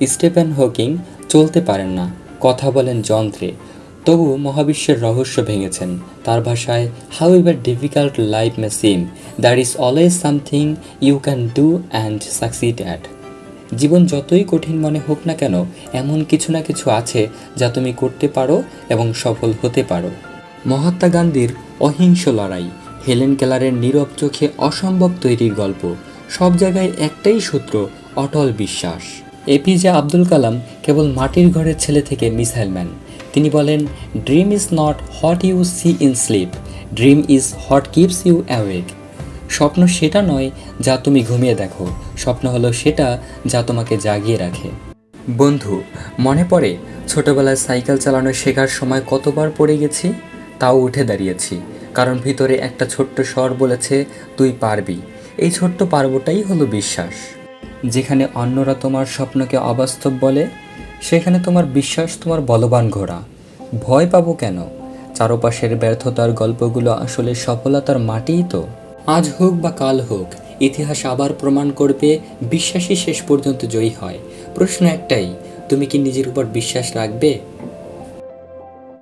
Stephen Hawking চলতে পারেন না, কথা বলেন যন্ত্রে, তবু মহাবিশ্বের রহস্য ভেঙেছেন। তার ভাষায়, however difficult life may seem, there is always something you can do and succeed at. জীবন যতই কঠিন মনে হোক না কেন, এমন কিছু না কিছু আছে যা তুমি করতে পারো এবং সফল হতে পারো। মহাত্মা গান্ধীর অহিংস লড়াই, হেলেন কেলারের নীরব চোখে অসম্ভব তৈরির গল্প, সব জায়গায় একটাই সূত্র, অটল বিশ্বাস। এপিজে আব্দুল কালাম কেবল মাটির ঘরের ছেলে থেকে মিসাইল ম্যান। তিনি বলেন, dream is not what you see in sleep, dream is what keeps you awake. স্বপ্ন সেটা নয় যা তুমি ঘুমিয়ে দেখো, স্বপ্ন হলো সেটা যা তোমাকে জাগিয়ে রাখে। বন্ধু, মনে পড়ে ছোটবেলায় সাইকেল চালানো শেখার সময় কতবার পড়ে গেছি, তাও উঠে দাঁড়িয়েছি, কারণ ভিতরে একটা ছোট্ট স্বর বলেছে তুই পারবি। এই ছোট্ট পারবটাই হলো বিশ্বাস। যেখানে অন্যরা তোমার স্বপ্নকে অবাস্তব বলে, সেখানে তোমার বিশ্বাস তোমার বলবান ঘোড়া। ভয় পাবো কেন? চারপাশের ব্যর্থতার গল্পগুলো আসলে সফলতার মাটিই তো। আজ হোক বা কাল হোক, ইতিহাস আবার প্রমাণ করবে বিশ্বাসী শেষ পর্যন্ত জয়ী হয়। প্রশ্ন একটাই, তুমি কি নিজের উপর বিশ্বাস রাখবে?